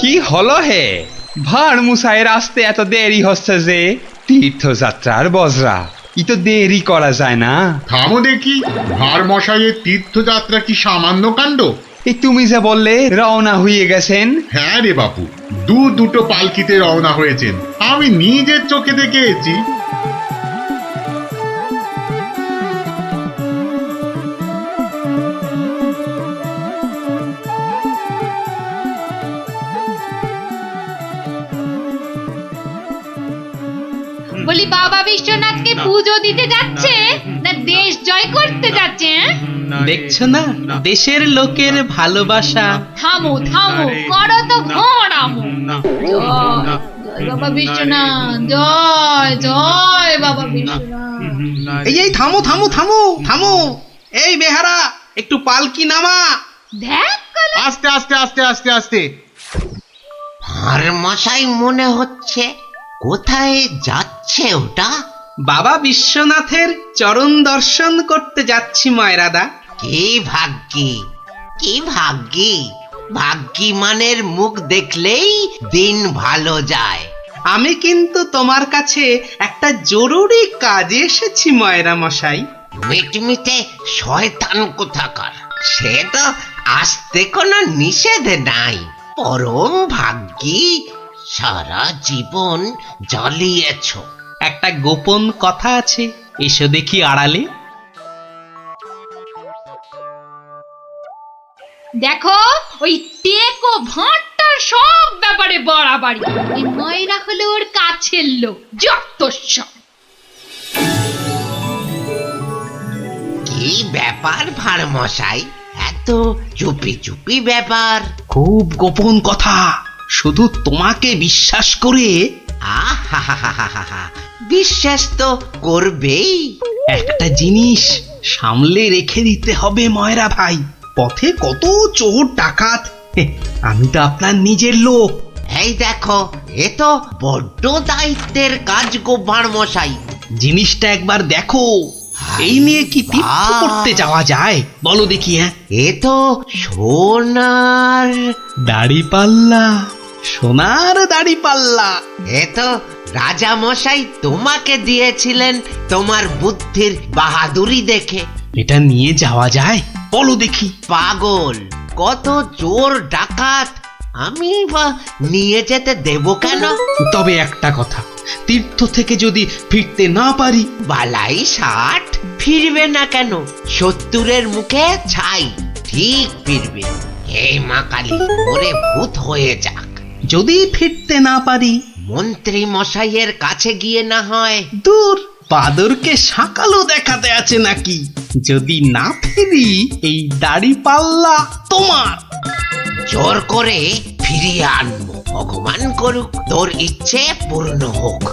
কি হলো হে? ভাঁড় মুসাইয়ের আসতে এত দেরি হচ্ছে যে? তীর্থযাত্রার বজরা, ই তো দেরি করা যায় না। থামো দেখি, ভাঁড় মশাইয়ের তীর্থযাত্রা কি সামান্য কাণ্ড? এই তুমি যে বললে রওনা হয়ে গেছেন। হ্যাঁ রে বাপু, দুটো পালকিতে রওনা হয়েছেন, আমি নিজের চোখে দেখে এসেছি। বলি বাবা বিশ্বনাথকে পুজো দিতে যাচ্ছে না দেশ জয় করতে যাচ্ছে? দেখছো না দেশের লোকের ভালোবাসা। থামো থামো, করো তো ঘোরামো। জয় বাবা বিশ্বনাথ, জয় জয় বাবা বিশ্বনাথ। এই থামো থামো থামো থামো, এই বেহারা একটু পালকি নামা। দেখ আস্তে আস্তে আস্তে আস্তে আস্তে। আর মশাই মনে হচ্ছে, কোথায় যাচ্ছে ওটা? বাবা বিশ্বনাথের চরণ দর্শন করতে যাচ্ছি ময়রাদা। কি ভাগ্যি, কি ভাগ্যি! ভাগ্যি মানের মুখ দেখলেই দিন ভালো যায়। আমি কিন্তু তোমার কাছে একটা জরুরি কাজে এসেছি ময়রা মশাই। মিটমিটে শয়তান কোথাকার, সে তো আসতে কোনো নিষেধ নাই। পরম ভাগ্যি, সারা জীবন জ্বালিয়েছ। একটা গোপন কথা আছে, এসো দেখি আড়ালে। দেখো, ওই টেকো ভাঁড়টার সব ব্যাপারে বাড়াবাড়ি। এই ময়রা হলো ওর কাছের লোক, যত সব। কি ব্যাপার ভাঁড় মশাই, এত চুপি চুপি ব্যাপার? খুব গোপন কথা, শুধু তোমাকে বিশ্বাস করে। আহা, বিশ্বাস তো করবেই। একটা জিনিস সামলে রেখে দিতে হবে ময়রা ভাই, পথে কত চোর ডাকাত। আমি তো আপনার নিজের লোক। এই দেখো, এ তো বড্ড দায়িত্বের কাজ গো ভাঁড় মশাই। জিনিসটা একবার দেখো, এই নিয়ে কি তীর্থ করতে যাওয়া যায় বলো দেখি? হ্যাঁ, এ তো সোনার দাড়ি পাল্লা, সোনার দাড়ি পাল্লা। এ তো রাজা মশাই তোমাকে দিয়েছিলেন তোমার বুদ্ধির বাহাদুরি দেখে। এটা নিয়ে যাওয়া যায় বলো দেখি? পাগল, কত চোর ডাকাত, আমি বা নিয়ে যেতে দেব কেন? তবে একটা কথা, তীর্থ থেকে যদি ফিরতে না পারি? বালাই 60 ফিরবে না কেন? 70-এর মুখে ছাই, ঠিক ফিরবে। হে মা কালী, ওরে ভূত হয়ে যাক। যদি ফিরতে না পারি? মন্ত্রী মশাইয়ের কাছে গিয়ে না হয়। দূর, বাদরকে সাকালো দেখাতে আছে নাকি? যদি না ফিরি, এই দাড়ি পাল্লা তোমার। জোর করে ফিরিয়ে আনবো, ভগবান করুক তোর ইচ্ছে পূর্ণ হোক।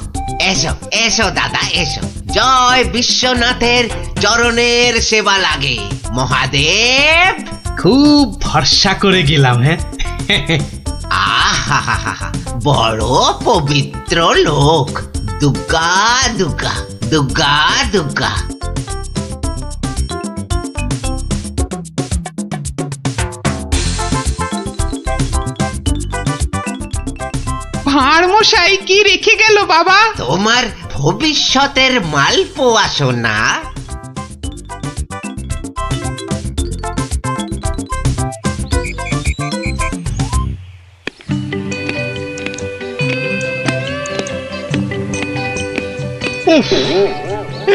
এসো এসো দাদা, এসো। জয় বিশ্বনাথের চরণের সেবা লাগে মহাদেব। খুব ভরসা করে গেলাম। হ্যাঁ, আহা, বড় পবিত্র লোক। দুর্গা দুর্গা দুর্গা দুর্গা। ভাঁড় মশাই কি রেখে গেল বাবা? তোমার ভবিষ্যতের মালপোয়া সোনা।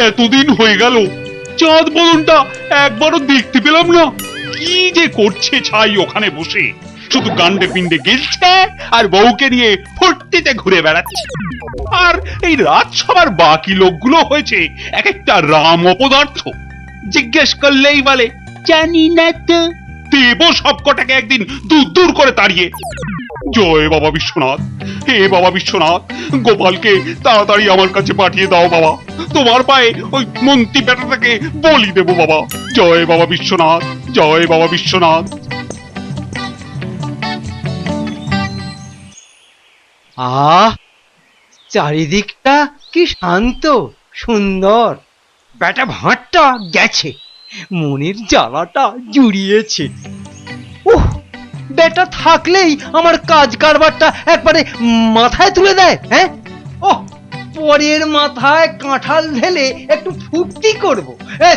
এতদিন হয়ে গেল, চাঁদ বদনটা একবারও দেখতে পেলাম না। কি যে করছে ছাই ওখানে বসে, শুধু গান্ডে পিণ্ডে গেলছে আর বউকে নিয়ে ফুর্তিতে ঘুরে বেড়াচ্ছে। আর এই রাজসভার বাকি লোকগুলো হয়েছে এক একটা রাম অপদার্থ। জিজ্ঞেস করলেই বলে জানি না তো। দেব সবকটাকে একদিন দূর দূর করে তাড়িয়ে। জয় বাবা বিশ্বনাথ, হে বাবা বিশ্বনাথ, গোপালকে তাড়াতাড়ি আমার কাছে পাঠিয়ে দাও বাবা। তোমার পায়ে ওই মন্ত্রী বেটাটাকে বলি দেব বাবা। জয় বাবা বিশ্বনাথ, জয় বাবা বিশ্বনাথ। চারিদিকটা কি শান্ত সুন্দর। বেটা ভাঁড়টা গেছে, মনের জ্বালাটা জুড়িয়েছে। উহ, বেটা থাকলেই আমার কাজ কারবারটা একবারে মাথায় তুলে দেয়। হ্যাঁ, ও পরের মাথায় কাঁঠাল ঢেলে একটু ফুর্তি করব,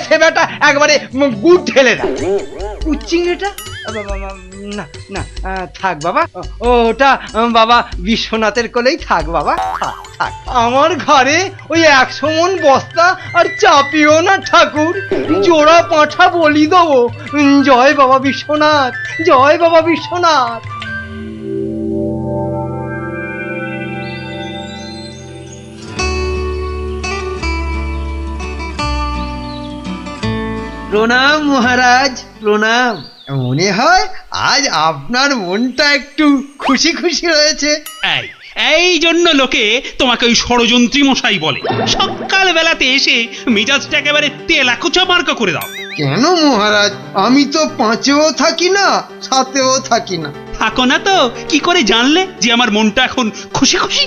সে বেটা একবারে গুড় ঢেলে দেয়। চিংড়িটা না না, থাক বাবা, ওটা বাবা বিশ্বনাথের কোলেই থাক বাবা, থাক থাক। আমার ঘরে ওই 100 মণ বস্তা আর চাপিও না ঠাকুর, জোড়া পাঁঠা বলি দেবো। জয় বাবা বিশ্বনাথ, জয় বাবা বিশ্বনাথ। প্রণাম মহারাজ, প্রণাম। মনে হয় আজ আপনার মনটা একটু খুশি খুশি রয়েছে। এই জন্য লোকে তোমাকে ওই ষড়যন্ত্রী মশাই বলে। সকাল বেলাতে এসে মেজাজটা একেবারে তেলাকুচা মার্কা করে দাও। কেন মহারাজ, আমি তো 5এও থাকি না, 7এও থাকি না। থাকো না তো কি করে জানলে যে আমার মনটা এখন খুশি খুশি?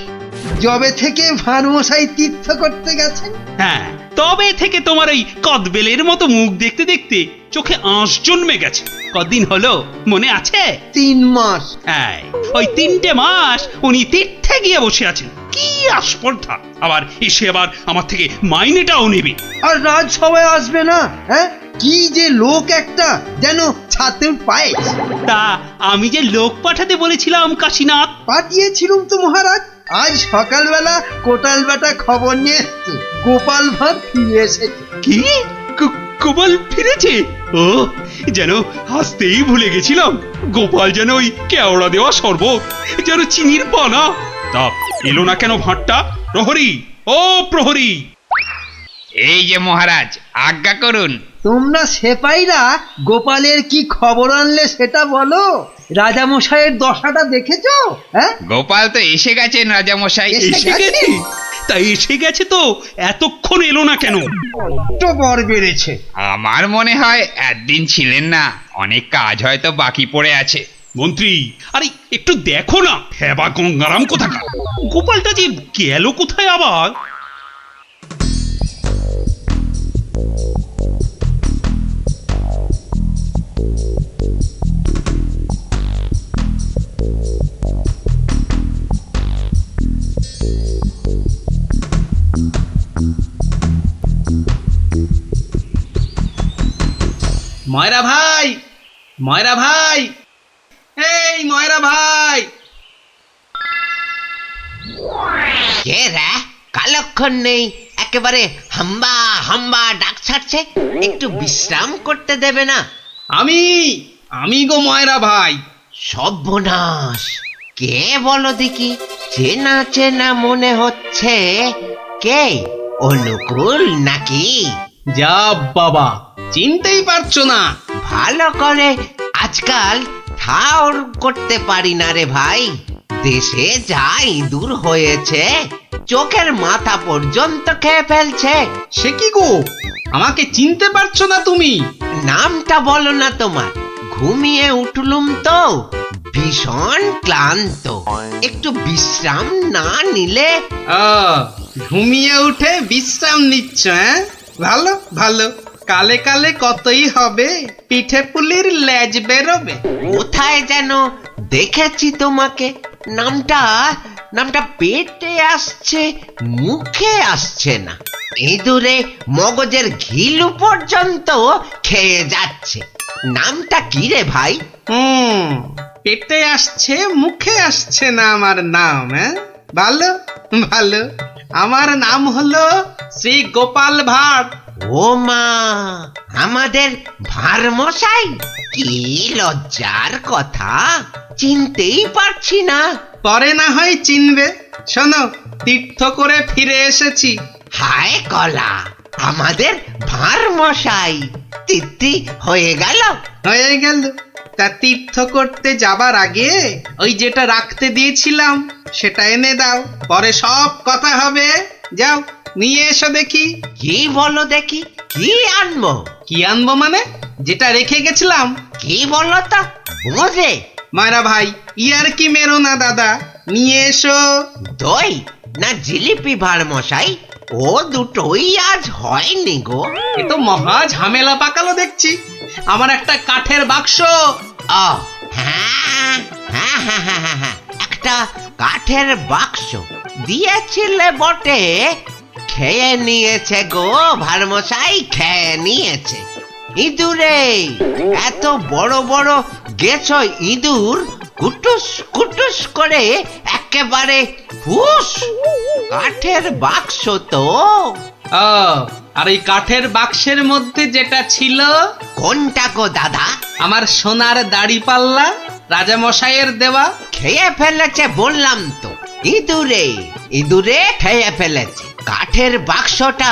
যবে থেকে ভানুমশাই তীর্থ করতে গেছেন। হ্যাঁ, তবে থেকে তোমার ওই কদবেলের মতো মুখ দেখতে দেখতে চোখে আঁশ জন্মে গেছে। কদিন হলো মনে আছে? 3 মাস। হ্যাঁ, ওই 3টে মাস উনি তীর্থে গিয়ে বসে আছেন। কি আস্পর্ধা! আবার এসে আবার আমার থেকে মাইনেটাও নেবে। আর রাজসভায় আসবে না? হ্যাঁ, কি যে লোক একটা, যেন ছাতের পায়েস। তা আমি যে লোক পাঠাতে বলেছিলাম কাশীনাথ, পাঠিয়েছিলুম তো মহারাজ। আজ সকালবেলা কোটাল বেটা খবর নিয়ে এসছে, গোপাল ভাঁড় ফিরে এসেছে। কি গোপাল ফিরেছে? ও, যেন হাসতেই ভুলে গেছিলাম। গোপাল যেন ওই কেওড়া দেওয়া শরবত, যেন চিনির পানা। তা এলো না কেন ভাঁড়টা? প্রহরী, ও প্রহরী! এই যে মহারাজ, আজ্ঞা করুন। তোমরা সেপাইরা গোপালের কি খবর আনলে সেটা বলো। রাজামশাইয়ের দশাটা দেখেছো? হ্যাঁ, গোপাল তো এসে গেছেন রাজামশাই। এসে গেছে? তাই এসে গেছে তো এতক্ষণ এলো না কেন? তো বর বেড়েছে। আমার মনে হয় একদিন ছিলেন না, অনেক কাজ হয়তো বাকি পড়ে আছে। মন্ত্রী, আরে একটু দেখো না, হেবা গঙ্গারাম কোথাকার! গোপালটা যে গেল কোথায় আবার? ময়রা ভাই, ময়রা ভাই, এই ময়রা ভাই! কে রে? কালক্ষণ নেই, একেবারে হাম্বা হাম্বা ডাক ছাড়ছে। একটু বিশ্রাম করতে দেবে না? আমি গো ময়রা ভাই। সর্বনাশ! কে বলো দেখি? চেনা চেনা মনে হচ্ছে। কে? অনুকূল নাকি? যা বাবা, চিনতেই পারছো না? ভালো করে আজকাল ঠাউর করতে পারি না রে ভাই। দেশে যা ইঁদুর হয়েছে, চোখের মাথা পর্যন্ত খেয়ে ফেলছে। সে কি গো, আমাকে চিনতে পারছো না তুমি? নামটা বলো না তোমার। ঘুমিয়ে উঠলুম তো, ভীষণ ক্লান্ত। একটু বিশ্রাম না নিলে। ঘুমিয়ে উঠে বিশ্রাম নিচ্ছ? হ্যাঁ, ভালো ভালো। কালে কালে কতই হবে, পিঠে পুলির লেজ বেরোবে। কোথায় যেন দেখেছি তোমাকে। নামটা পেটে আসছে, মুখে আসছে না। ইঁদুরে মগজের ঘিলু পর্যন্ত খেয়ে যাচ্ছে। নামটা কি রে ভাই? পেটে আসছে, মুখে আসছে না আমার নাম। হ্যাঁ, ভালো ভালো। আমার নাম হলো শ্রী গোপাল ভাঁড়। ও মা, আমাদের ভাঁড় মশাই! কি লজ্জার কথা, চিনতেই পারছি না। পরে না হয় চিনবে। শোনো, তীর্থ করে ফিরে এসেছি। হায় কলা, আমাদের ভাঁড় মশাই তিথি হয়ে গেল। হয়ে গেল। তা তীর্থ করতে যাবার আগে ওই যেটা রাখতে দিয়েছিলাম সেটা এনে দাও, পরে সব কথা হবে। যাও, নিয়ে এসো দেখি। কি বলো দেখি, কি আনবো? কি আনবো মানে? যেটা রেখে গেছিলাম। কি বলো তো, বোঝে? মায়েরা ভাই, ইয়ার কি মেরো না দাদা, নিয়ে এসো। দই না জিলিপি ভাঁড় মশাই? ও দুটোই আজ হয়নি গো। এ তো মহা ঝামেলা পাকালো দেখছি। আমার একটা কাঠের বাক্স। হ্যাঁ হ্যাঁ হ্যাঁ হ্যাঁ হ্যাঁ হ্যাঁ, একটা কাঠের বাক্স দিয়েছিলে বটে, খেয়ে নিয়েছে গো ভারমশাই, খেয়ে নিয়েছে। ইঁদুরে এত বড় বড় গেছ ইঁদুর, কুটুস কুটুস করে একেবারে ফুস। কাঠের বাক্স তো। ও, আর এই কাঠের বাক্সের মধ্যে যেটা ছিল কোনটা গো দাদা? আমার সোনার দাড়ি পাল্লা, রাজা মশাইয়ের দেওয়া। খেয়ে ফেলেছে বললাম তো, ইঁদুরে ইঁদুরে খেয়ে ফেলেছে। কাঠের বাক্সটা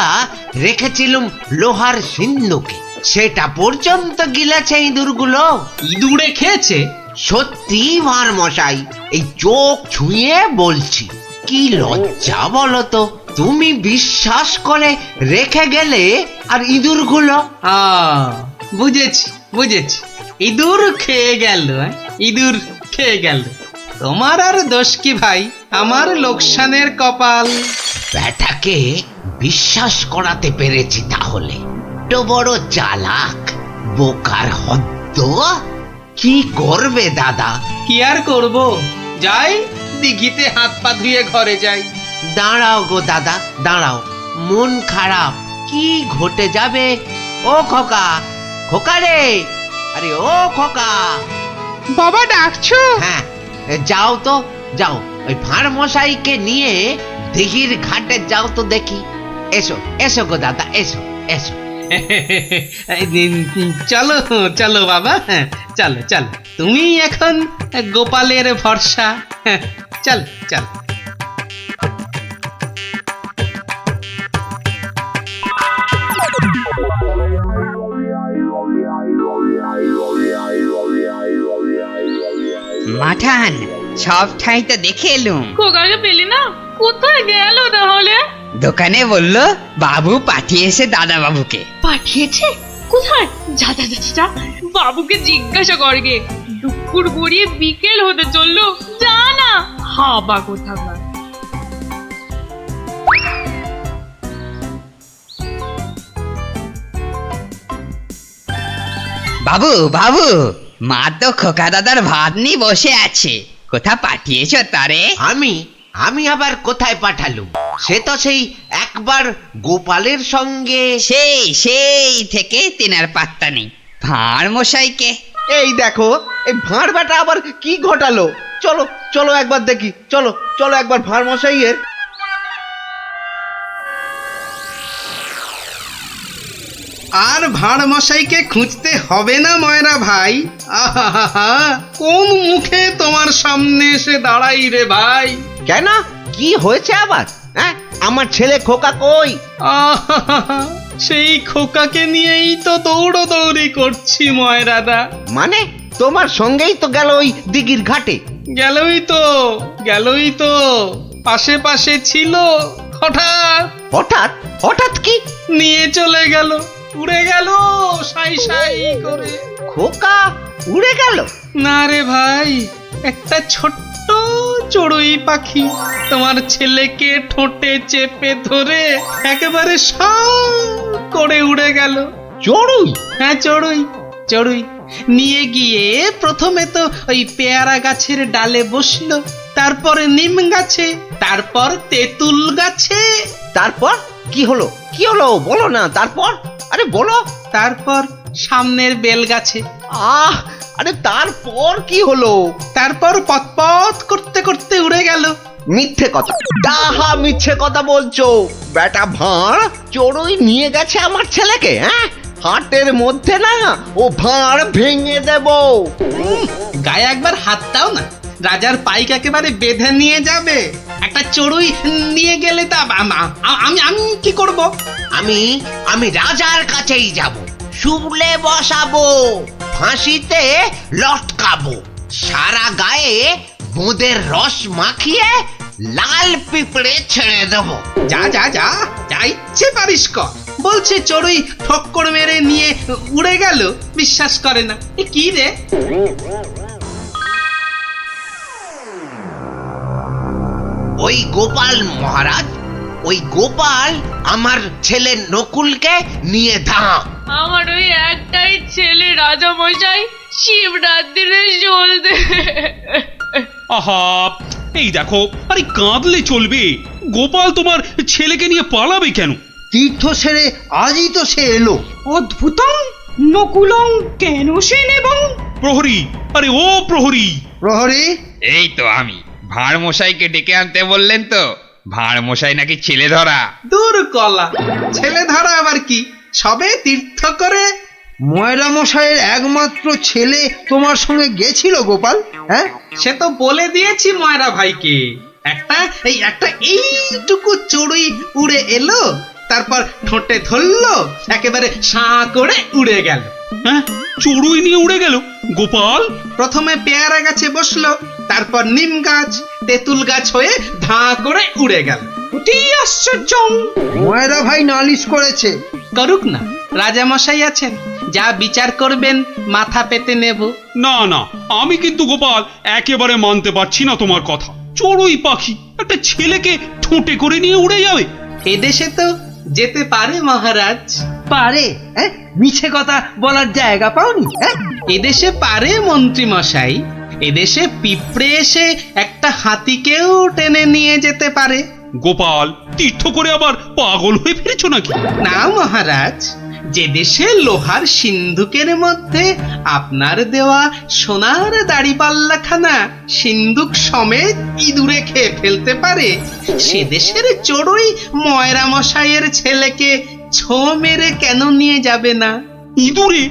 রেখেছিলুম লোহার সিন্ধুকে, সেটা পর্যন্ত গিলেছে ইঁদুরগুলো। ইঁদুরে খেয়েছে? সত্যি ভারমশাই, এই চোখ ছুঁয়ে বলছি। কি লজ্জা বলো তো, তুমি বিশ্বাস করে রেখে গেলে আর ইঁদুরগুলো। বুঝেছি বুঝেছি, ইঁদুর খেয়ে গেল। ইঁদুর খেয়ে গেল। তোমার আর দোষ কি ভাই, আমার লোকসানের কপাল। ব্যাটাকে বিশ্বাস করাতে পেরেছি তাহলে। তো বড় চালাক, বোকার হদ্দ। কি করবে দাদা? কি আর করব, যাই দিঘিতে হাত পা ধুয়ে ঘরে যাই। দাঁড়াও গো দাদা, দাঁড়াও, মন খারাপ। কি ঘটে যাবে? ও খোকা, খোকা রে, আরে ও খোকা। বাবা ডাকছো? হ্যাঁ, যাও তো, যাও ওই ভাঁড় মশাইকে নিয়ে দিঘির ঘাটে যাও তো দেখি। এসো এসো গো দাদা, এসো এসো। চলো চলো বাবা, হ্যাঁ চলো চলো, তুমি এখন গোপালের ভরসা। চল চল। মাঠান, সব ঠাই তো দেখে এলুম। খোকাকে পেলি না? কোথায় গেল তাহলে? দোকানে বললো বাবু পাঠিয়েছে দাদা বাবুকে। পাঠিয়েছে? কোথায়? যা যা যা যা, বাবুকে জিজ্ঞাসা করগে। দুপুর গড়িয়ে বিকেল হতে চললো, যা না। হাবা কোথাকার। বাবু বাবু, মা তো খোকা দাদার ভাত নিয়ে বসে আছে, কোথা পাঠিয়েছো তারে? আমি আমি আবার কোথায় পাঠালুম? সে তো সেই একবার গোপালের সঙ্গে। সেই থেকে তেনার পাত্তা নেই। ভাঁড় মশাইকে। এই দেখো, এই ভাঁড় বেটা আবার কি ঘটালো। চলো চলো একবার দেখি, চলো চলো একবার ভাঁড় মশাইয়ের। আর ভাঁড় মশাইকে খুঁজতে হবে না ময়রা ভাই। আহা, কোন মুখে তোমার সামনে এসে দাঁড়াই রে ভাই। কেন, কি হয়েছে আবার? হ্যাঁ, আমার ছেলে খোকা কই? আহা, সেই খোকাকে নিয়েই তো দৌড়দৌড়ি করছি ময়রাদা। মানে তোমার সঙ্গেই তো গেল ওই দিঘির ঘাটে। গেলই তো পাশে পাশে ছিল, হঠাৎ হঠাৎ হঠাৎ কি? নিয়ে চলে গেল, উড়ে গেল সাই সাই করে। খোকা উড়ে গেল? না রে ভাই, একটা ছোট্ট চড়ুই পাখি তোমার ছেলেকে ঠোঁটে চেপে ধরে একেবারে সাঁ করে উড়ে গেল। চড়ুই? হ্যাঁ চড়ুই, চড়ুই নিয়ে গিয়ে প্রথমে তো ওই পেয়ারা গাছের ডালে বসলো, তারপরে নিম গাছে, তারপর তেঁতুল গাছে। তারপর কি হলো? কি হলো বলো না, তারপর? আরে বলো। তারপর সামনের বেল গাছে। আরে তারপর কি হলো? তারপর পথ করতে করতে উড়ে গেল। মিথ্যে কথা, ডাহা মিথ্যে কথা বলছো। বেটা ভাঁড় চড়ুই নিয়ে গেছে আমার ছেলেকে। হ্যাঁ, হাটের মধ্যে না ও ভাঁড় ভেঙে দেব। গায়ে একবার হাত দাও না, রাজার পাইক একেবারে বেঁধে নিয়ে যাবে। একটা চড়ুই নিয়ে গেলে তা আমি কি করব? আমি রাজার কাছেই যাব, শুলে বসাবো, ফাঁসিতে লটকাবো, সারা গায়ে বোঁদের রস মাখিয়ে লাল পিঁপড়ে ছেড়ে দেবো। যা যা যা, যা ইচ্ছে পারিস কর। বলছে চড়ুই ঠক্কর মেরে নিয়ে উড়ে গেল, বিশ্বাস করে না। এ কি রে? ওই গোপাল মহারাজ ওই গোপাল আমার ছেলে নকুলকে নিয়ে দাও। আমার ওই একটাই ছেলে রাজা মশাই শিবরাত্রিরে চলতে। আহা, এই দেখো, আরে কাঁদলে চলবে? গোপাল তোমার ছেলেকে নিয়ে পালাবে কেন? তীর্থ সেরে আজই তো সে এলো। অদ্ভুতং নকুলং কেন সে নেবং। প্রহরী, আরে ও প্রহরী! প্রহরী, এই তো আমি। ভাঁড় মশাইকে ডেকে আনতে বললেন তো? ভাঁড় মশাই নাকি ছেলে ধরা। দূর কলা, ছেলে ধরা আবার কি, সবে তীর্থ করে। ময়রা মশাইয়ের একমাত্র ছেলে তোমার সঙ্গে গেছিল গোপাল, হ্যাঁ? সে তো বলে দিয়েছি ময়রা ভাইকে, একটা এইটুকু চড়ুই উড়ে এলো, তারপর ঠোঁটে ধরলো, একেবারে সাঁ করে উড়ে গেল। হ্যাঁ, চড়ুই নিয়ে উড়ে গেল গোপাল? প্রথমে পেয়ারা গাছে বসলো, তারপর নিম গাছ, তেঁতুল গাছ হয়ে ধাঁ করে উড়ে গেল। অতি আশ্চর্য। ময়রা ভাই নালিশ করেছে। করুক না, রাজা মশাই আছেন, যা বিচার করবেন মাথা পেতে নেব। না না, আমি কিন্তু গোপাল একেবারে মানতে পারছি না তোমার কথা। চড়ুই পাখি একটা ছেলেকে ঠোঁটে করে নিয়ে উড়ে যাবে? এদেশে তো যেতে পারে মহারাজ। পারে? হ্যাঁ, মিছে কথা বলার জায়গা পাওনি? হ্যাঁ, এদেশে পারে মন্ত্রী মশাই, এদেশে পিঁপড়ে এসে একটা হাতিকেও টেনে নিয়ে যেতে পারে। গোপাল, তীর্থ করে আবার পাগল হয়ে ফিরেছো নাকি? না মহারাজ, যে দেশে লোহার সিন্ধুকের মধ্যে আপনার দেওয়া সোনার দাড়িপাল্লাখানা সিন্ধুক সমেত ইঁদুরে খেয়ে ফেলতে পারে, সে দেশের চড়ুই ময়রা মশাইয়ের ছেলেকে ছো মেরে কেন নিয়ে যাবে না? ইঁদুরে?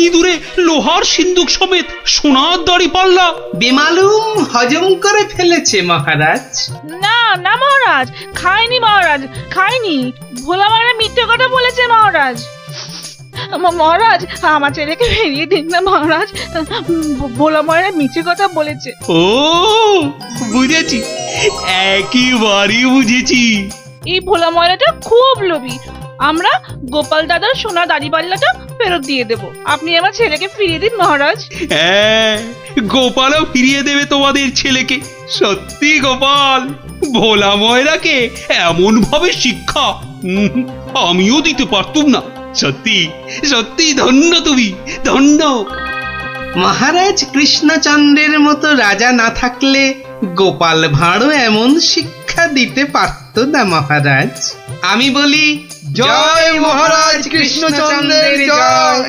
ইঁদুরে লোহার সিন্ধুক সমেত সোনার দাড়ি পাল্লা? বেমালুম হজম করে ফেলেছে মহারাজ। না না মহারাজ, খাইনি মহারাজ, খাইনি। ভোলা মারা মিথ্যে কথা বলেছে মহারাজ। মহারাজ, আমার ছেলেকে ফিরিয়ে দিন না মহারাজ। ভোলা মারা মিথ্যে কথা বলেছে। ও, বুঝেছি, একেবারে বুঝেছি। এই ভোলা ময়রাটা খুব লোভী। আমরা গোপাল দাদার সোনা দাড়ি পাল্লাটা ফেরত দিয়ে দেব। আপনি আমার ছেলেকে ফিরিয়ে দিন মহারাজ। হ্যাঁ, গোপালও ফিরিয়ে দেবে তোমাদের ছেলেকে। সত্যি গোপাল, ভোলা ময়রাকে এমন ভাবে শিক্ষা আমিও দিতে পারতুম না। সত্যি সত্যি ধন্য তুমি, ধন্য। মহারাজ কৃষ্ণচন্দ্রের মতো রাজা না থাকলে গোপাল ভাঁড়ও এমন শিক্ষা দিতে পারত না মহারাজ। আমি বলি জয় মহারাজ কৃষ্ণচন্দ্রের জয়,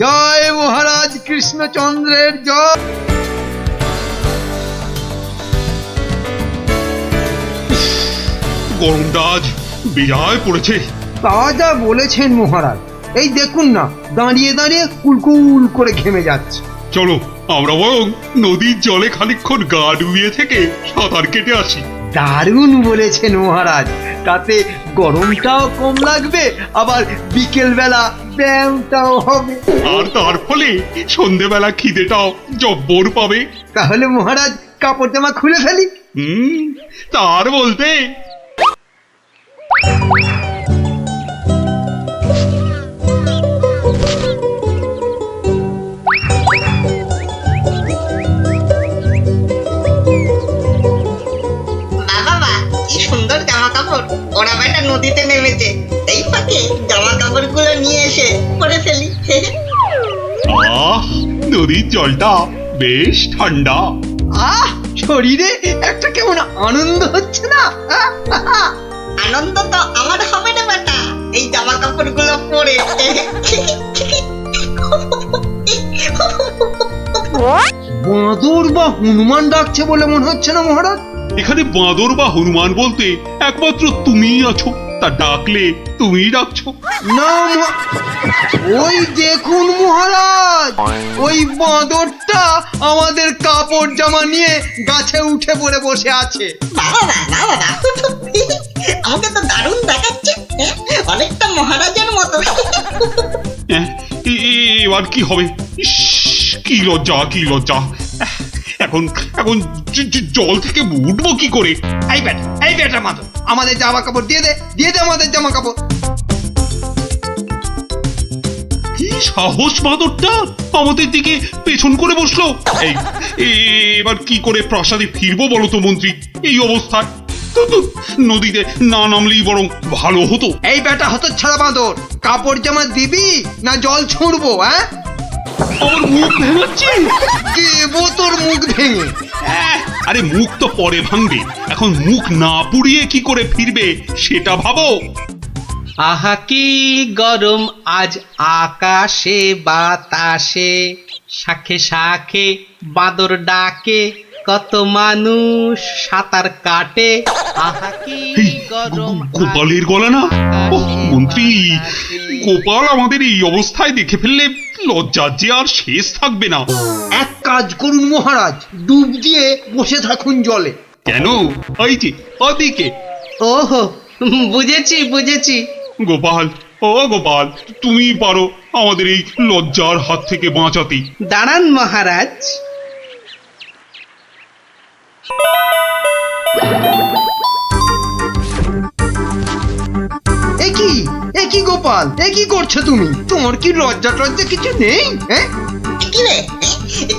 জয় মহারাজ কৃষ্ণচন্দ্রের জয়। গরমটা আজ বিরায় পড়েছে। তা যা বলেছেন মহারাজ, এই দেখুন না, দাঁড়িয়ে দাঁড়িয়ে কুলকুল করে ঘেমে যাচ্ছে। চলো আমরা বরং নদীর জলে খানিকক্ষণ গা ডুবিয়ে থেকে সাঁতার কেটে আসি। দারুণ বলেছেন মহারাজ, তাতে গরমটাও কম লাগবে, আবার বিকেল বেলা ব্যায়ামটাও হবে। আর তার ফলে সন্ধেবেলা খিদেটাও জব্বর পাবে। তাহলে মহারাজ কাপড় জামা খুলে ফেলি। তার বলতে বাবা, কি সুন্দর জামা কাপড়। ওরা বেটা নদীতে নেমেছে, এই ফাঁকে জামা কাপড় গুলো নিয়ে এসে পরে ফেলি। আহ, নদীর জলটা বেশ ঠান্ডা। আহ, শরীরে একটা কেমন আনন্দ হচ্ছে না? আনন্দ তো আমার হবে না বেটা, এই জামা কাপড় গুলো পরে। বাঁদর বা হনুমান ডাকছে বলে মনে হচ্ছে না মহারাজ? এখানে বাঁদর বা হনুমান বলতে একমাত্র তুমিই আছো, তা ডাকলে তুমিই ডাকছো। না ওই দেখুন মহারাজ, ওই বাঁদরটা আমাদের কাপড় জামা নিয়ে গাছে উঠে পড়ে বসে আছে। আমাকে তো দারুণ দেখাচ্ছে, অনেকটা মহারাজের মতো। এবার কি হবে? ইস, কি লজ্জা, কি লজ্জা। এখন এখন জল থেকে উঠবো কি করে? এই বেটা মাতো, আমাদের জামা কাপড় দিয়ে দে, দিয়ে দে আমাদের জামা কাপড়। কি সাহস বাঁদরটা আমাদের দিকে পেছন করে বসলো। এবার কি করে প্রাসাদে ফিরবো বলো তো মন্ত্রী, এই অবস্থায়? তো নদীতে না নামলেই বরং ভালো হতো। এই বেটা হতো ছাড়া বাঁদর, কাপড় জামা দিবি না জল ছুঁড়বো? হ্যাঁ, আমার মুখ ভেঙাচ্ছে। দেবো তোর মুখ ভেঙে। আরে মুখ তো পরে ভাঙবে, এখন মুখ না পুড়িয়ে কি করে ফিরবে সেটা ভাবো। আহা কি গরম আজ আকাশে বাতাসে, শাখে শাখে বাদর ডাকে, কত মানুষ সাঁতার কাটে। আহা কি এই গরম গোপালের গলা না? ওহ, মন্ত্রী, গোপাল আমাদের এই অবস্থায় দেখে ফেললে লজ্জার যে আর শেষ থাকবে না। এক কাজ করুন মহারাজ, ডুব দিয়ে বসে থাকুন জলে। কেন? এই যে ওদিকে। ওহো, বুঝেছি বুঝেছি। গোপাল, ও গোপাল, তুমি পারো আমাদের এই লজ্জার হাত থেকে বাঁচাতে। দাঁড়ান মহারাজ। একই গোপাল, একই করছো তুমি? তোমার কি লজ্জা টজ্জা কিছু নেই? হ্যাঁ, কি রে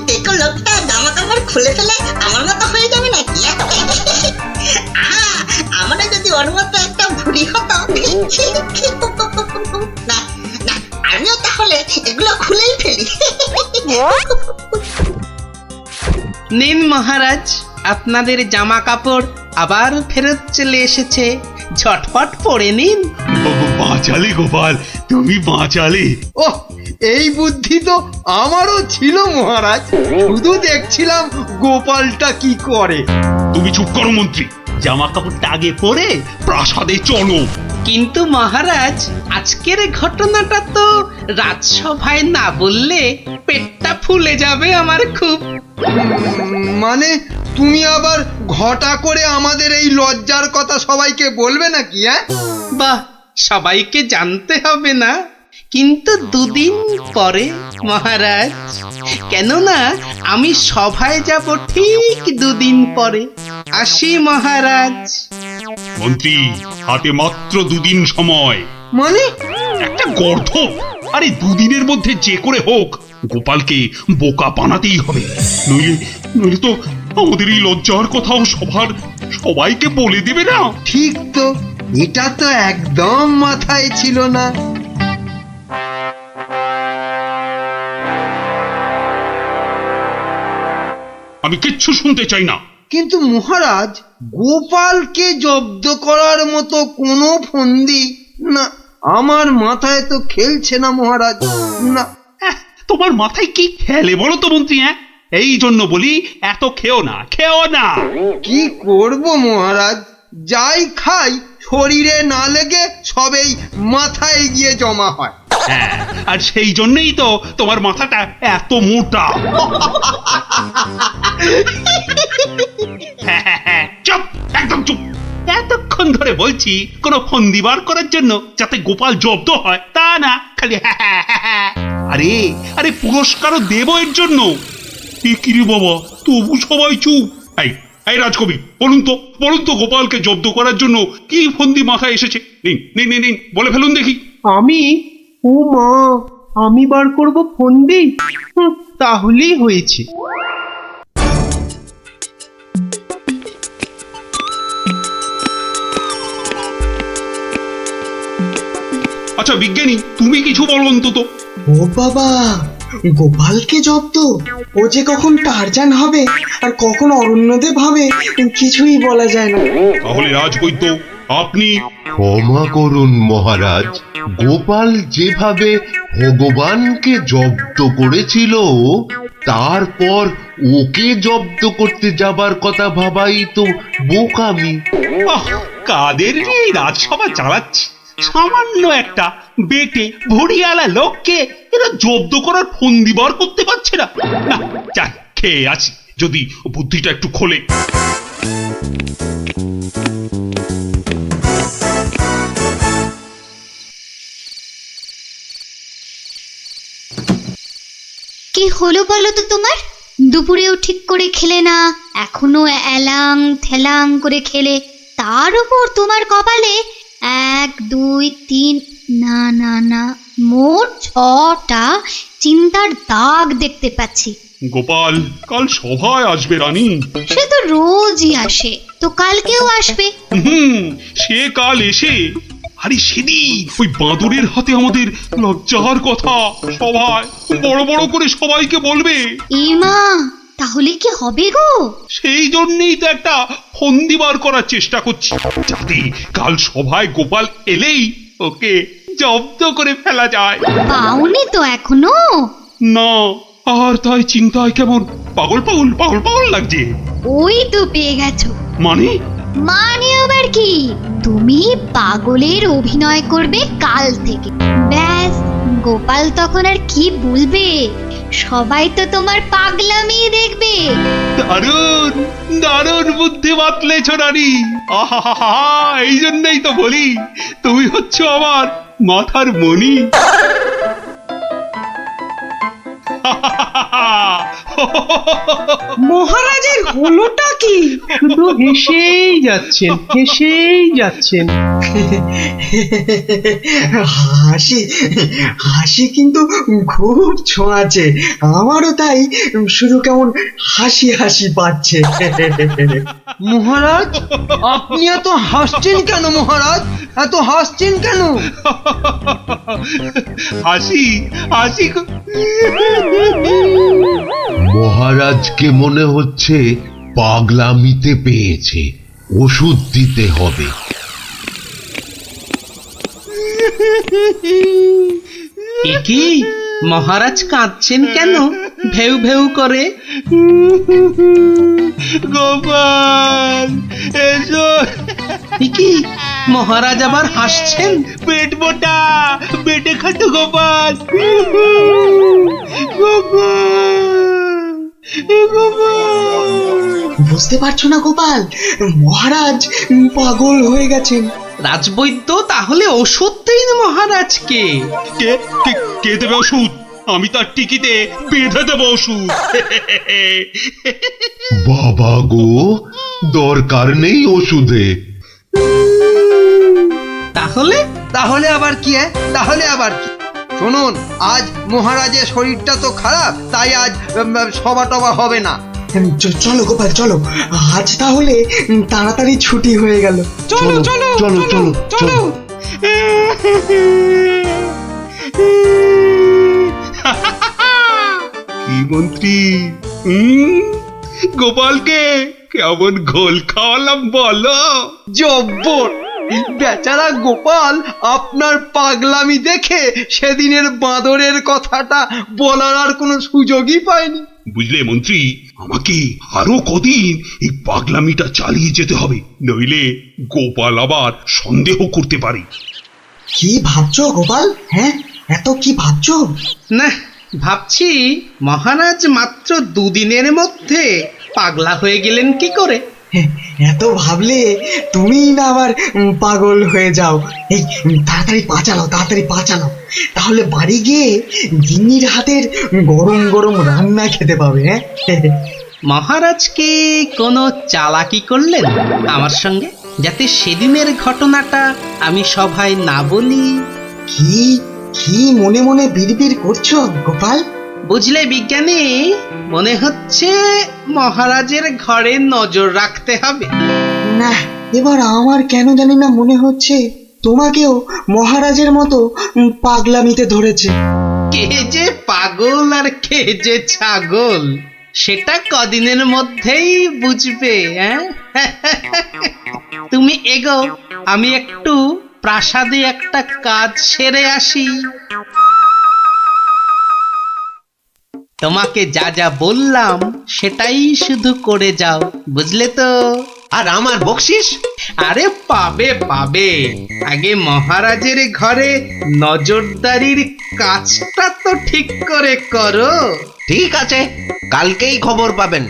টেকো লোকটা জামা কাপড় খুলে ফেলে আমার মতো হয়ে যাবে নাকি? আমরা যদি ওর মতো একটা ভুড়ি হতো, না না, আমিও তাহলে এগুলো খুলেই ফেলি। নিন মহারাজ, আপনাদের জামা কাপড় আবার ফেরত চলে এসেছে, ঝটপট পরে নিন। বাঁচালে গোপাল, তুমি বাঁচালে। ওহ, এই বুদ্ধি তো আমারও ছিল মহারাজ, শুধু দেখছিলাম গোপালটা কি করে। তুমি চুপ করো মন্ত্রী, জামা কাপড়টা আগে পরে প্রাসাদে চলো। কিন্তু মহারাজ, আজকের ঘটনাটা তো রাজসভায় না বললে পেটটা ফুলে যাবে আমার খুব। মানে তুমি আবার ঘটা করে আমাদের এই লজ্জার কথা সবাইকে বলবে নাকি? হ্যাঁ, বাহ, সবাইকে জানতে হবে না, কিন্তু দুদিন পরে মহারাজ। কেননা আমি সভায় যাব ঠিক দুদিন পরে। আসি মহারাজ। মন্ত্রী, হাতে মাত্র দুদিন সময়। মানে একটা গর্ধ। আরে দুদিনের মধ্যে যে করে হোক গোপালকে বোকা বানাতেই হবে, নইলে তো আমাদের এই লজ্জার কথাও সবাইকে বলে দেবে না। ঠিক তো, এটা তো একদম মাথায় ছিল না। আমি কিচ্ছু শুনতে চাই না। কিন্তু মহারাজ, গোপালকে জব্দ করার মতো কোনো ফন্দি না, আমার মাথায় তো খেলছে না মহারাজ। না, তোমার মাথায় কি খেলে বলো তো মন্ত্রী? হ্যাঁ, এই জন্য বলি এত খেও না। কি করব মহারাজ, যাই খাই শরীরে না লেগে সবেই মাথায় গিয়ে জমা হয়। হ্যাঁ, আর সেই জন্যই তো তোমার মাথাটা এত মোটা। চুপ, একদম চুপ। এতক্ষণ ধরে বলছি কোনো ফন্দি বার করার জন্য যাতে গোপাল জব্দ হয়, তা না খালি আরে আরে পুরস্কারও দেব এর জন্য। কি রে বাবা, তবু সবাই চুপ। এই রাজকবি, বলুন তো গোপালকে জব্দ করার জন্য কি ফন্দি মাথায় এসেছে? নিন বলে ফেলুন দেখি। ও মা, আমি বার করব ফন্দি? তাহলেই হয়েছে। আচ্ছা বিজ্ঞানী, তুমি কিছু বলো অন্তত। ও বাবা, গোপালকে জব্দ? ও যে কখন টারজান হবে আর কখন অরণ্যদেব হবে কিছুই বলা যায় না। তাহলে রাজবৈদ্য, আপনি। ক্ষমা করুন মহারাজ, গোপাল যেভাবে ভগবানকে জব্দ করেছিল তারপর ওকে জব্দ করতে যাবার কথা ভাবাই তো বোকামি। কাদের নিয়ে রাজসভা চালাচ্ছি? সামান্য একটা বেটে ভড়িয়ালা লোককে এরা জব্দ করার ফন্দি বার করতে পারছে না। যাই, খেয়ে আছি, যদি বুদ্ধিটা একটু খোলে। কি হলো বলো তো তোমার? দুপুরেও ঠিক করে খেলে না, এখনো এলাং থেলাং করে খেলে, তার উপর তোমার কপালে 1 2 3 না না না মোট 6টা চিন্তার দাগ দেখতে পাচ্ছি। গোপাল কাল সভায় আসবে রানী। সে তো রোজই আসে, তো কালকেও আসবে। সে কাল এসে আরে সেদিন ওই বাঁদরের হাতে আমাদের লজ্জার কথা সবাই বড় বড় করে সবাইকে বলবে। মা, তাহলে কি হবে গো? সেই জন্যই তো একটা ফন্দি বার করার চেষ্টা করছি, যাতে কাল সভায় গোপাল এলেই ওকে জব্দ করে ফেলা যায়। পাওনি তো এখনো? না, আর তাই চিন্তায় কেমন পাগল পাগল পাগল পাগল লাগছে। ওই তো পেয়ে গেছো। মানে? মানে আবার কি, তুমি পাগলের অভিনয় করবে কাল থেকে। ব্যাস, গোপাল তখন আর কি বলবে, সবাই তো তোমার পাগলামি দেখবে। দারুণ দারুণ বুদ্ধি বাতলেছ রানী। আহা, এই জন্যই তো বলি তুমি হচ্ছ আমার মাথার মণি। মহারাজের হলোটা কি? শুধু হেসেই যাচ্ছেন, হেসেই যাচ্ছেন। হাসি হাসি কিন্তু খুব ছোঁয়াছে, আমারও তাই শুধু কেমন হাসি হাসি পাচ্ছে। মহারাজ, আপনি এত হাসছেন কেন? মহারাজ, এত হাসছেন কেন? হাসি হাসি মহারাজকে মনে হচ্ছে পাগলামিতে পেয়েছে, ওষুধ দিতে হবে। কি মহারাজ কাঁদছেন কেন ভেউ ভেউ করে? গোপাল এসো। কি মহারাজ আবার হাসছেন? পেট মোটা পেটে খাটো গোপাল। বুঝতে পারছো না গোপাল, মহারাজ পাগল হয়ে গেছেন। রাজবৈদ্য, তাহলে ওষুধ দিন মহারাজকে। কে কে কে দেবে ওষুধ? আমি তার টিকিতে বেঁধে দেবো ওষুধ। বাবা গো, দরকার নেই ওষুধে। তাহলে তাহলে আবার কি? তাহলে আবার কি? শুনুন, আজ মহারাজের শরীরটা তো খারাপ, তাই আজ সভা টভা হবে না। চলো গোপাল, চলো আজ তাহলে তাড়াতাড়ি ছুটি হয়ে গেল। চলো চলো চলো চলো চলো। কি মন্ত্রী, গোপালকে কেমন ঘোল খাওয়ালাম বলো? জব্বর! বেচারা গোপাল আপনার পাগলামি দেখে সেদিনের বাঁদরের কথাটা বলার আর কোনো সুযোগই পায়নি। বুঝলে মন্ত্রী, আমাকে আরো কদিন এই পাগলামিটা চালিয়ে যেতে হবে, নইলে গোপাল আবার সন্দেহ করতে পারে। কি ভাবছো গোপাল? হ্যাঁ, এত কি ভাবছো? না, ভাবছি মহারাজ মাত্র দুদিনের মধ্যে পাগলা হয়ে গেলেন কি করে। এত ভাবলে তুমি না আবার পাগল হয়ে যাও। এই তাড়াতাড়ি পা চালাও, তাড়াতাড়ি পা চালাও, তাহলে বাড়ি গিয়ে গিন্নির হাতের গরম গরম রান্না খেতে পাবে। হ্যাঁ, মহারাজ কি কোনো চালাকি করলেন আমার সঙ্গে, যাতে সেদিনের ঘটনাটা আমি সভায় না বলি? কি কি মনে মনে বিড়বিড় করছো গোপাল? বুঝলে বিজ্ঞানী, মনে হচ্ছে মহারাজের ঘরে নজর রাখতে হবে। না, এবার আমার কেন জানি না মনে হচ্ছে তোমাকেও মহারাজের মতো পাগলামিতে ধরেছে। কে যে পাগল আর কে যে ছাগল, সেটা কদিনের মধ্যেই বুঝবে। তুমি এগো, আমি একটু প্রাসাদে একটা কাজ সেরে আসি। তোমাকে যা যা বললাম সেটাই শুধু করে যাও, বুঝলে তো? আর আমার বকশিস? আরে পাবে পাবে, আগে মহারাজের ঘরে নজরদারির কাজটা তো ঠিক করে করো। ঠিক আছে, কালকেই খবর পাবেন।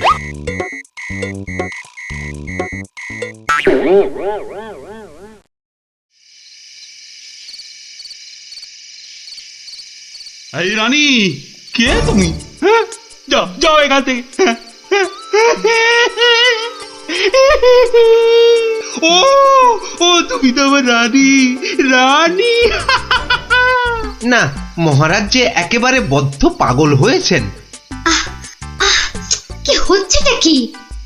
এই রানী, কে তুমি? হ্যাঁ, যাও যাও এখান থেকে। ও ও তুমি তো আমার রানী, রানী। না, মহারাজ যে একেবারে বদ্ধ পাগল হয়েছেন। কি হচ্ছেটা কি?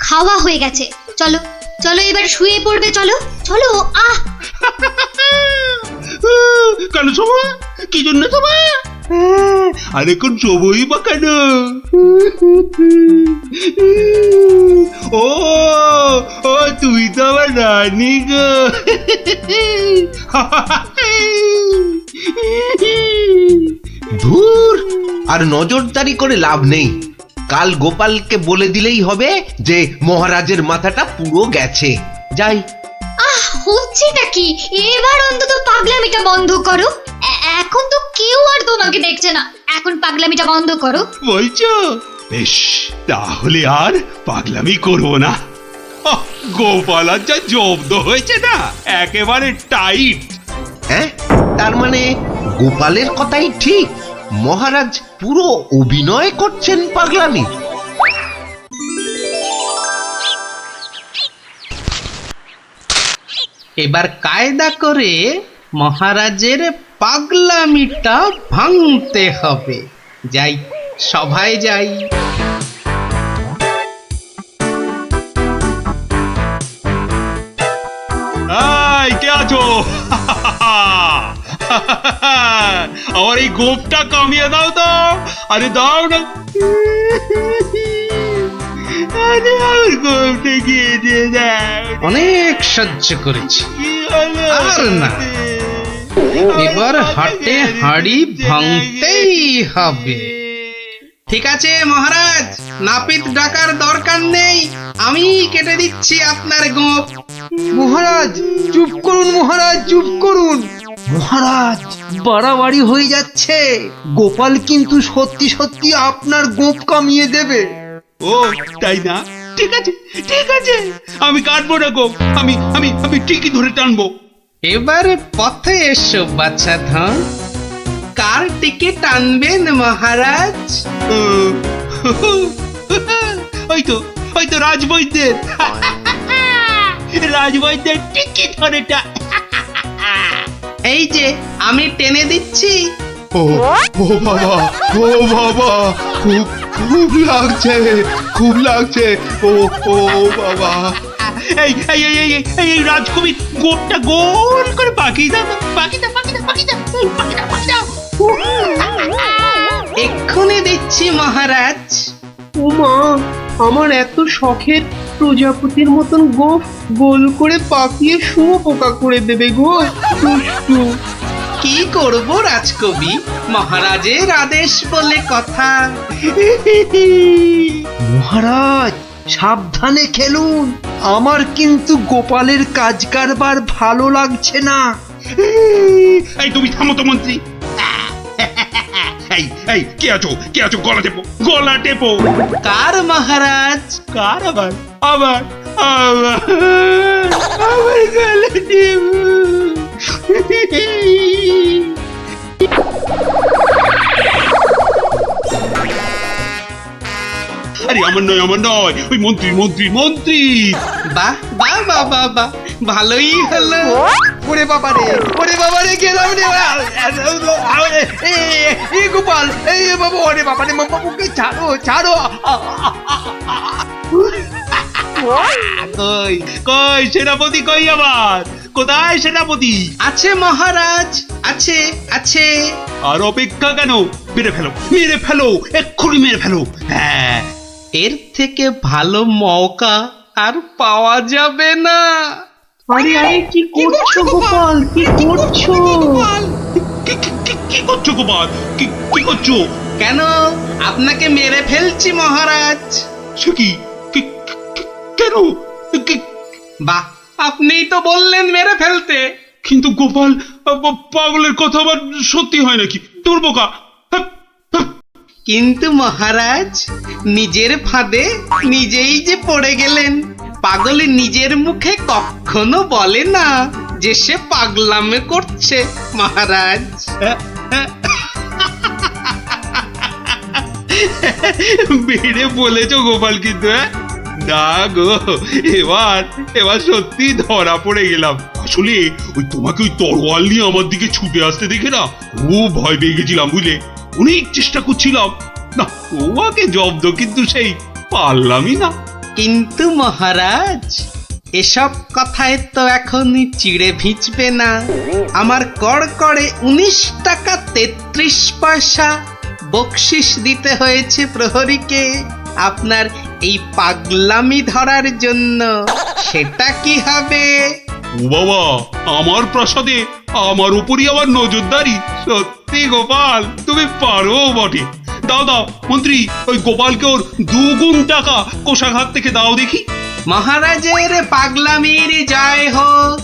খাওয়া হয়ে গেছে, চলো চলো এবার শুয়ে পড়বে, চলো চলো। আহ কেন সময় কি জন্য তোমার আরে কোন সবই বা কেন ও ও তুই তো আমার রানী গো ধুর, আর নজরদারি করে লাভ নেই। কাল গোপালকে বলে দিলেই হবে যে মহারাজের মাথাটা পুরো গেছে। যাই। হচ্ছেটা কি? এবার অন্তত পাগলামিটা বন্ধ করো। এখন তো কেউ আর তোমাকে দেখছে না, এখন পাগলামিটা বন্ধ করো। বলছো? বেশ, তাহলে আর পাগলামি করবো না। গোপাল আর যা জব্দ হয়েছে না, একেবারে টাইট। হ্যাঁ, তার মানে গোপালের কথাই ঠিক, মহারাজ পুরো অভিনয় করছেন পাগলামি। এবার কায়দা করে মহারাজের পাগলামিটা ভাঙতে হবে। যাই, সভায় যাই। এই কে আছো? আমার এই গোপটা কামিয়ে দাও তো। আরে দাও না। আরে আমার গোপটা গিয়ে দিয়ে দাও। অনেক সহ্য করেছি, আর না। এবার হাটে হাঁড়ি ভাঙতেই হবে। ঠিক আছে মহারাজ, নাপিত ডাকার দরকার নেই, আমি কেটে দিচ্ছি আপনার গোপ। মহারাজ চুপ করুন, মহারাজ চুপ করুন। মহারাজ বাড়াবাড়ি হয়ে যাচ্ছে, গোপাল কিন্তু সত্যি সত্যি আপনার গোপ কামিয়ে দেবে। ও তাই না? ঠিক আছে ঠিক আছে, আমি কাটবো না গোপ, আমি আমি আমি ঠিকই ধরে টানবো। এবার পথে এসো বাচ্চা ধন, কার টিকে টানবেন মহারাজ? ওই তো রাজবৈদ্যের রাজবৈদ্যের টিকি ধরে এই যে আমি টেনে দিচ্ছি। ও ও বাবা, ও বাবা, খুব খুব লাগছে, খুব লাগছে। ও ও বাবা। এই এই এই এই এই রাজকবি গোপটা গোল করে পাকিয়ে দাও, পাকিয়ে দাও, পাকিয়ে দাও, পাকিয়ে দাও, পাকিয়ে দাও, পাকিয়ে দাও। এক্ষুনি দিচ্ছি মহারাজ। ওমা, আমার এত শখের প্রজাপতির মতন গোফ গোল করে পাকিয়ে শুয়োপোকা করে দেবে গো, দুষ্টু। কি করব রাজকবি, মহারাজের আদেশ বলে কথা। মহারাজ সাবধানে খেলুন, আমার কিন্তু গোপালের কাজ কারবার ভালো লাগছে না। এই তুমি থামো তো মন্ত্রী। এই এই কে আছো, কে আছো? গলা টেপো, গলা টেপো। কার মহারাজ? কার? আবার আবার আবার আবার গলা টেপো। আরে আমার নয়, আমার নয়, ওই মন্ত্রী মন্ত্রী মন্ত্রী। বাহ বাহ বাহ বাহ বাহ, ভালোই হলো। ওরে বাবা রে, ওরে বাবা রে, গেলাম রে। এই গোপাল, এই বাবা, ওরে বাবা রে, বাবুকে ছাড়ো ছাড়ো। কই কই সেনাপতি, কই আবার? কোথায় সেনাপতি? আছে মহারাজ, আছে আছে। আর অপেক্ষা কেন? মেরে ফেলো, মেরে ফেলো, এক্ষুনি মেরে ফেলো। হ্যাঁ, এর থেকে ভালো মৌকা আর পাওয়া যাবে না। আরে আরে, কি করছো গোপাল, কি করছো? কি করছো গোপাল, কি করছো? কেন, আপনাকে মেরে ফেলছি মহারাজ। সে কি? কেন? বাহ, আপনিই তো বললেন মেরে ফেলতে। কিন্তু গোপাল, পাগলের কথা আবার সত্যি হয় নাকি? তোর বোকা। কিন্তু মহারাজ, নিজের ফাঁদে নিজেই যে পড়ে গেলেন। পাগল নিজের মুখে কখনো বলে না যে সে পাগলামে করছে মহারাজ। বেড়ে বলেছ গোপাল, কিন্তু না গো, এবার এবার সত্যি ধরা পড়ে গেলাম। আসলে ওই তোমাকে ওই তরোয়াল নিয়ে আমার দিকে ছুটে আসতে দেখে না খুব ভয় পেয়ে গেছিলাম, বুঝলে? অনেক চেষ্টা করছিলাম, না তোমাকে জব্দ কিন্তু সেই পারলামই না। কিন্তু মহারাজ, এসব কথায় তো এখন চিড়ে ভিজবে না। আমার কড়কড়ে 19 টাকা 33 পয়সা বকশিস দিতে হয়েছে প্রহরীকে আপনার এই পাগলামি ধরার জন্য। সেটা কি হবে? ও বাবা, আমার প্রাসাদে আমার উপরই আবার নজরদারি। সত্যি গোপাল, তুমি পারো বটে। দাও দাও মন্ত্রী, ওই গোপালকে ওর 2 গুণ টাকা কোষাঘাত থেকে দাও দেখি। মহারাজের পাগলামির জয় হোক।